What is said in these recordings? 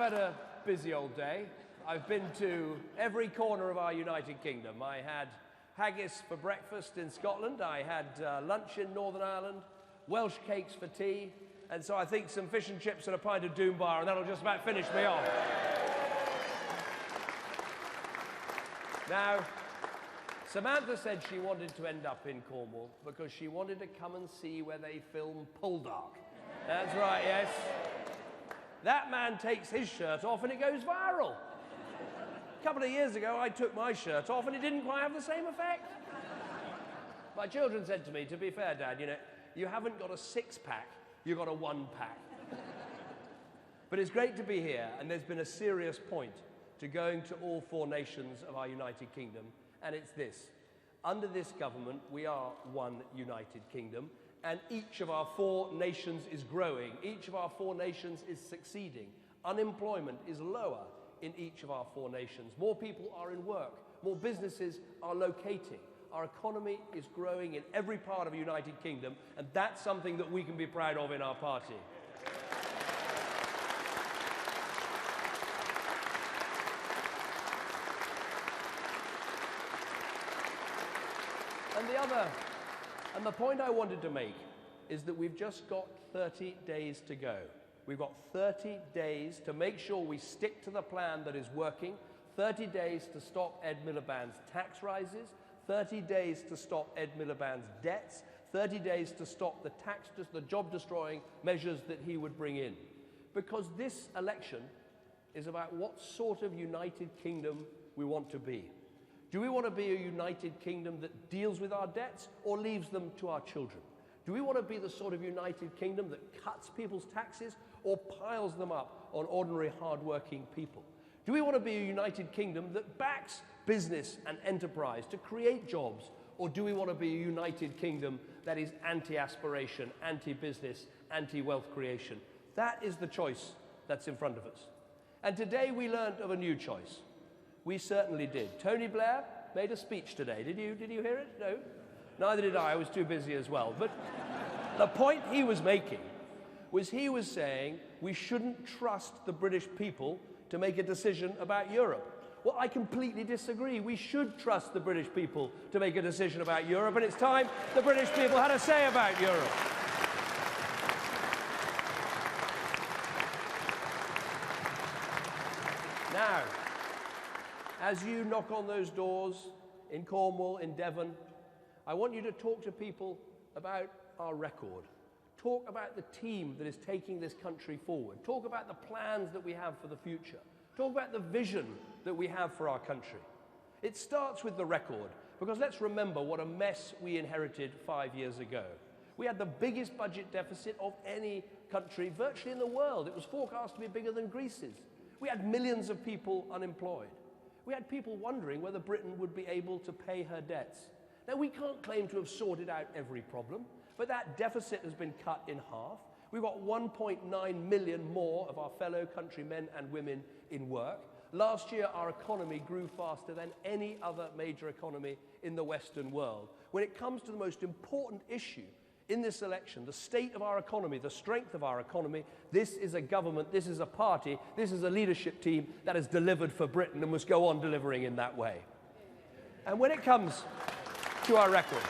had a busy old day. I've been to every corner of our United Kingdom. I had haggis for breakfast in Scotland. I had lunch in Northern Ireland, Welsh cakes for tea, and so I think some fish and chips and a pint of Doom Bar, and that'll just about finish me off. Now, Samantha said she wanted to end up in Cornwall because she wanted to come and see where they film Poldark. That's right, yes. That man takes his shirt off and it goes viral. A couple of years ago, I took my shirt off and it didn't quite have the same effect. My children said to me, to be fair, Dad, you know, you haven't got a six-pack, you've got a one-pack. But it's great to be here, and there's been a serious point to going to all four nations of our United Kingdom, and it's this. Under this government, we are one United Kingdom, and each of our four nations is growing. Each of our four nations is succeeding. Unemployment is lower in each of our four nations. More people are in work. More businesses are locating. Our economy is growing in every part of the United Kingdom, and that's something that we can be proud of in our party. And the point I wanted to make is that we've just got 30 days to go. We've got 30 days to make sure we stick to the plan that is working, 30 days to stop Ed Miliband's tax rises, 30 days to stop Ed Miliband's debts, 30 days to stop the job-destroying measures that he would bring in. Because this election is about what sort of United Kingdom we want to be. Do we want to be a United Kingdom that deals with our debts or leaves them to our children? Do we want to be the sort of United Kingdom that cuts people's taxes or piles them up on ordinary, hard-working people? Do we want to be a United Kingdom that backs business and enterprise to create jobs? Or do we want to be a United Kingdom that is anti-aspiration, anti-business, anti-wealth creation? That is the choice that's in front of us. And today we learned of a new choice. We certainly did. Tony Blair made a speech today. Did you hear it? No? Neither did I. I was too busy as well. But the point he was making was he was saying we shouldn't trust the British people to make a decision about Europe. Well, I completely disagree. We should trust the British people to make a decision about Europe, and it's time the British people had a say about Europe. Now, as you knock on those doors in Cornwall, in Devon, I want you to talk to people about our record. Talk about the team that is taking this country forward. Talk about the plans that we have for the future. Talk about the vision that we have for our country. It starts with the record, because let's remember what a mess we inherited 5 years ago. We had the biggest budget deficit of any country virtually in the world. It was forecast to be bigger than Greece's. We had millions of people unemployed. We had people wondering whether Britain would be able to pay her debts. Now, we can't claim to have sorted out every problem, but that deficit has been cut in half. We've got 1.9 million more of our fellow countrymen and women in work. Last year, our economy grew faster than any other major economy in the Western world. When it comes to the most important issue in this election, the state of our economy, the strength of our economy, this is a government, this is a party, this is a leadership team that has delivered for Britain and must go on delivering in that way. And when it comes to our record,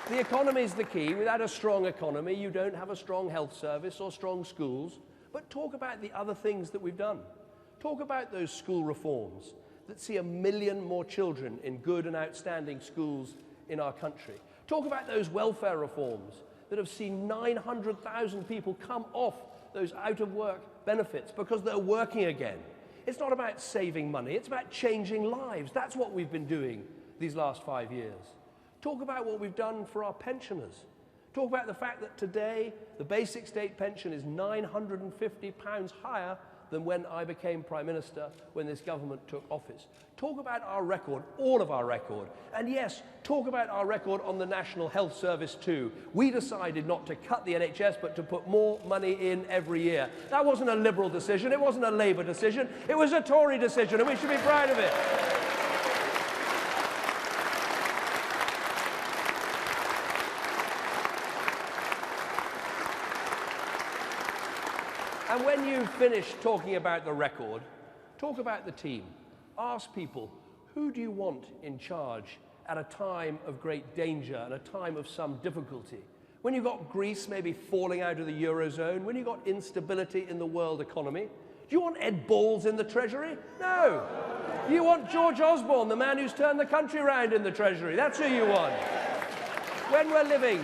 the economy is the key. Without a strong economy, you don't have a strong health service or strong schools. But talk about the other things that we've done. Talk about those school reforms that see 1 million more children in good and outstanding schools in our country. Talk about those welfare reforms that have seen 900,000 people come off those out-of-work benefits because they're working again. It's not about saving money, it's about changing lives. That's what we've been doing these last 5 years. Talk about what we've done for our pensioners. Talk about the fact that today the basic state pension is £950 higher than when I became Prime Minister, when this government took office. Talk about our record, all of our record. And yes, talk about our record on the National Health Service too. We decided not to cut the NHS, but to put more money in every year. That wasn't a Liberal decision, it wasn't a Labour decision, it was a Tory decision, and we should be proud of it. And when you finish talking about the record, talk about the team. Ask people, who do you want in charge at a time of great danger and a time of some difficulty? When you've got Greece maybe falling out of the Eurozone, when you've got instability in the world economy, do you want Ed Balls in the Treasury? No. You want George Osborne, the man who's turned the country around in the Treasury. That's who you want. When we're living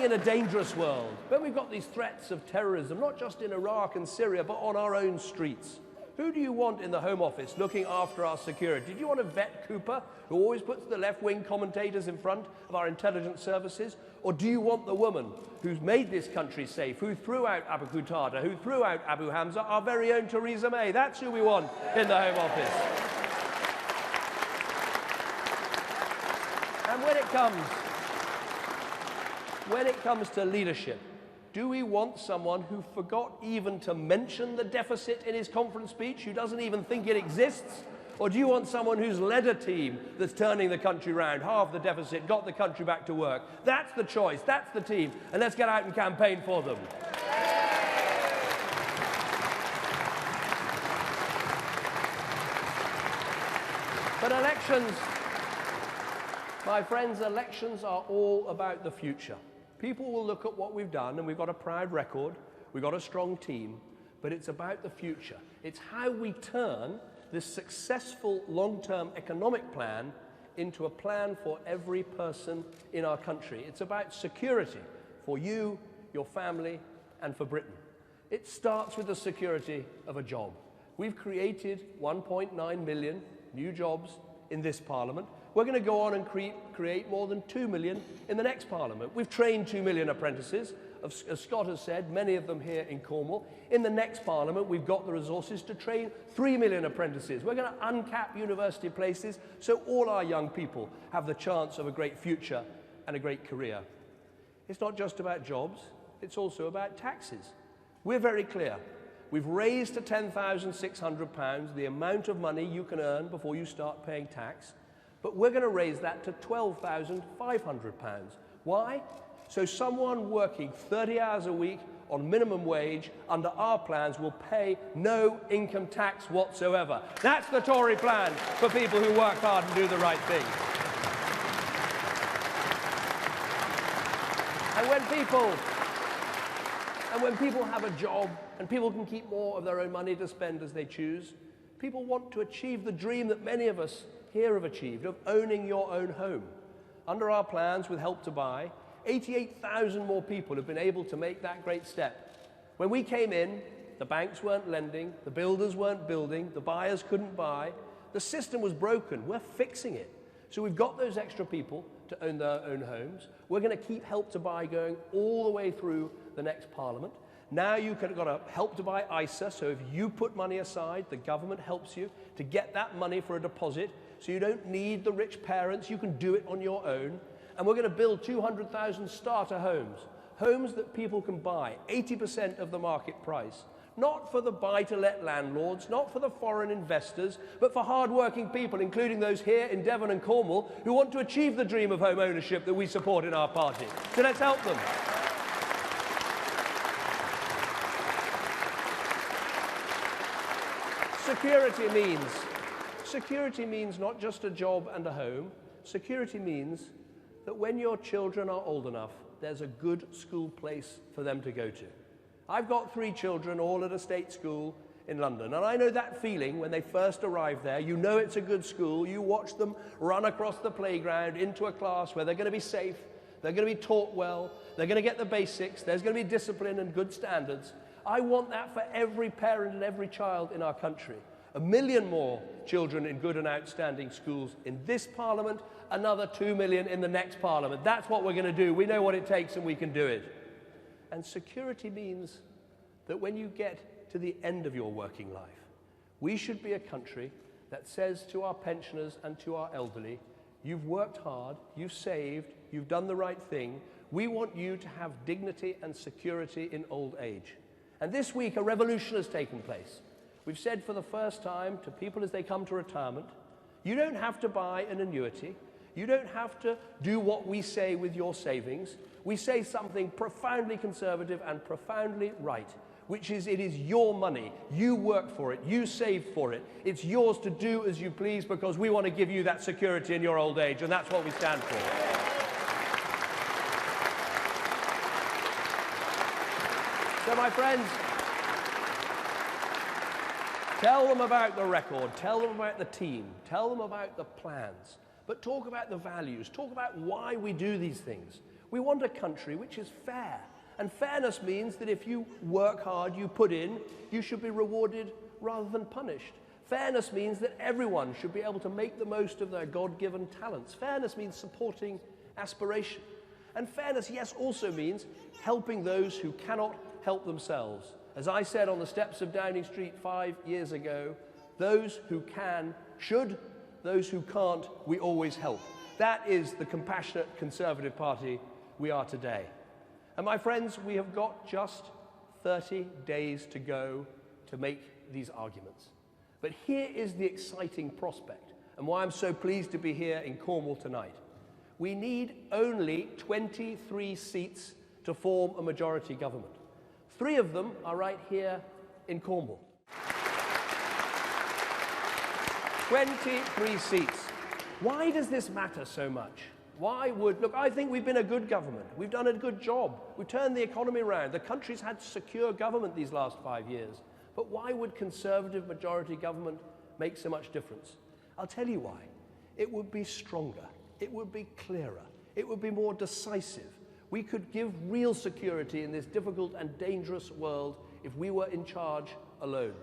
in a dangerous world, when we've got these threats of terrorism, not just in Iraq and Syria, but on our own streets, who do you want in the Home Office looking after our security? Do you want a Vet Cooper who always puts the left-wing commentators in front of our intelligence services? Or do you want the woman who's made this country safe, who threw out Abu Qatada, who threw out Abu Hamza, our very own Theresa May? That's who we want in the Home Office. And when it comes to leadership, do we want someone who forgot even to mention the deficit in his conference speech, who doesn't even think it exists? Or do you want someone who's led a team that's turning the country round, halved the deficit, got the country back to work? That's the choice, that's the team, and let's get out and campaign for them. But elections, my friends, elections are all about the future. People will look at what we've done, and we've got a proud record, we've got a strong team, but it's about the future. It's how we turn this successful long-term economic plan into a plan for every person in our country. It's about security for you, your family, and for Britain. It starts with the security of a job. We've created 1.9 million new jobs in this Parliament. We're going to go on and create more than 2 million in the next Parliament. We've trained 2 million apprentices, as Scott has said, many of them here in Cornwall. In the next Parliament, we've got the resources to train 3 million apprentices. We're going to uncap university places so all our young people have the chance of a great future and a great career. It's not just about jobs, it's also about taxes. We're very clear. We've raised to £10,600 the amount of money you can earn before you start paying tax. But we're going to raise that to £12,500. Why? So someone working 30 hours a week on minimum wage under our plans will pay no income tax whatsoever. That's the Tory plan for people who work hard and do the right thing. And when people have a job and people can keep more of their own money to spend as they choose, people want to achieve the dream that many of us here have achieved, of owning your own home. Under our plans with Help to Buy, 88,000 more people have been able to make that great step. When we came in, the banks weren't lending, the builders weren't building, the buyers couldn't buy. The system was broken. We're fixing it. So we've got those extra people to own their own homes. We're going to keep Help to Buy going all the way through the next Parliament. Now you've got a Help to Buy ISA, so if you put money aside, the government helps you to get that money for a deposit, so you don't need the rich parents, you can do it on your own. And we're going to build 200,000 starter homes, homes that people can buy, 80% of the market price. Not for the buy-to-let landlords, not for the foreign investors, but for hard-working people, including those here in Devon and Cornwall, who want to achieve the dream of home ownership that we support in our party. So let's help them. Security means not just a job and a home. Security means that when your children are old enough, there's a good school place for them to go to. I've got 3 children, all at a state school in London, and I know that feeling when they first arrive there. You know it's a good school. You watch them run across the playground into a class where they're going to be safe, they're going to be taught well, they're going to get the basics, there's going to be discipline and good standards. I want that for every parent and every child in our country. 1 million more children in good and outstanding schools in this Parliament, another 2 million in the next Parliament. That's what we're going to do. We know what it takes and we can do it. And security means that when you get to the end of your working life, we should be a country that says to our pensioners and to our elderly, you've worked hard, you've saved, you've done the right thing. We want you to have dignity and security in old age. And this week, a revolution has taken place. We've said for the first time to people as they come to retirement, you don't have to buy an annuity. You don't have to do what we say with your savings. We say something profoundly conservative and profoundly right, which is it is your money. You work for it. You save for it. It's yours to do as you please because we want to give you that security in your old age, and that's what we stand for. So, my friends, tell them about the record. Tell them about the team. Tell them about the plans. But talk about the values. Talk about why we do these things. We want a country which is fair. And fairness means that if you work hard, you put in, you should be rewarded rather than punished. Fairness means that everyone should be able to make the most of their God-given talents. Fairness means supporting aspiration. And fairness, yes, also means helping those who cannot help themselves. As I said on the steps of Downing Street 5 years ago, those who can should, those who can't, we always help. That is the compassionate Conservative Party we are today. And my friends, we have got just 30 days to go to make these arguments. But here is the exciting prospect, and why I'm so pleased to be here in Cornwall tonight. We need only 23 seats to form a majority government. 3 of them are right here in Cornwall. 23 seats. Why does this matter so much? Look, I think we've been a good government. We've done a good job. We've turned the economy around. The country's had secure government these last 5 years. But why would Conservative majority government make so much difference? I'll tell you why. It would be stronger. It would be clearer. It would be more decisive. We could give real security in this difficult and dangerous world if we were in charge alone.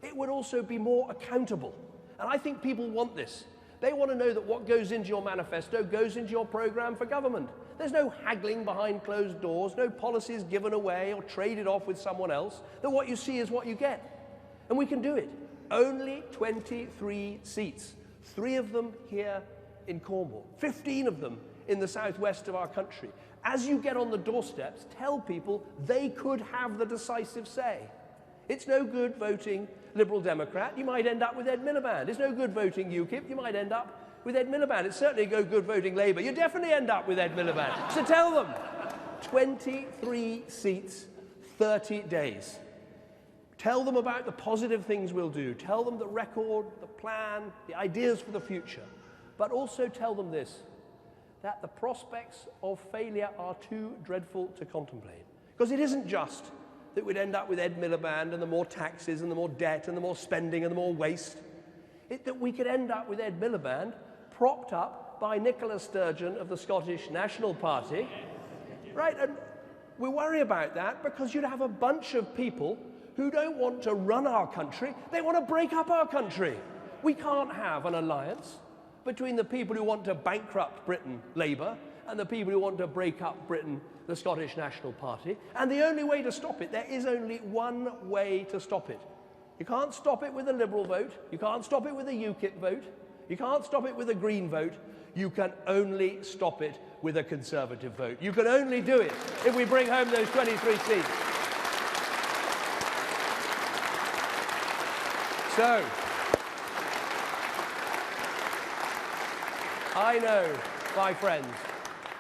It would also be more accountable. And I think people want this. They want to know that what goes into your manifesto goes into your programme for government. There's no haggling behind closed doors, no policies given away or traded off with someone else, that what you see is what you get. And we can do it. Only 23 seats, 3 of them here in Cornwall, 15 of them in the southwest of our country. As you get on the doorsteps, tell people they could have the decisive say. It's no good voting Liberal Democrat, you might end up with Ed Miliband. It's no good voting UKIP, you might end up with Ed Miliband. It's certainly no good voting Labour, you definitely end up with Ed Miliband. So tell them, 23 seats, 30 days. Tell them about the positive things we'll do. Tell them the record, the plan, the ideas for the future. But also tell them this, that the prospects of failure are too dreadful to contemplate. Because it isn't just that we'd end up with Ed Miliband and the more taxes and the more debt and the more spending and the more waste. That we could end up with Ed Miliband propped up by Nicola Sturgeon of the Scottish National Party. Right, and we worry about that because you'd have a bunch of people who don't want to run our country, they want to break up our country. We can't have an alliance between the people who want to bankrupt Britain, Labour, and the people who want to break up Britain, the Scottish National Party. And the only way to stop it, there is only one way to stop it. You can't stop it with a Liberal vote. You can't stop it with a UKIP vote. You can't stop it with a Green vote. You can only stop it with a Conservative vote. You can only do it if we bring home those 23 seats. So, I know, my friends,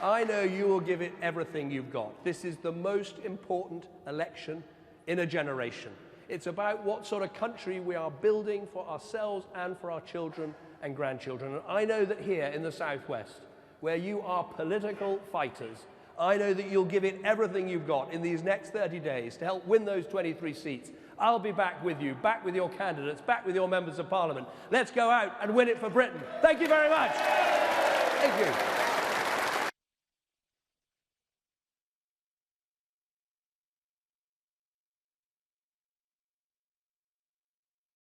I know you will give it everything you've got. This is the most important election in a generation. It's about what sort of country we are building for ourselves and for our children and grandchildren. And I know that here in the Southwest, where you are political fighters, I know that you'll give it everything you've got in these next 30 days to help win those 23 seats. I'll be back with you, back with your candidates, back with your members of Parliament. Let's go out and win it for Britain. Thank you very much. Thank you.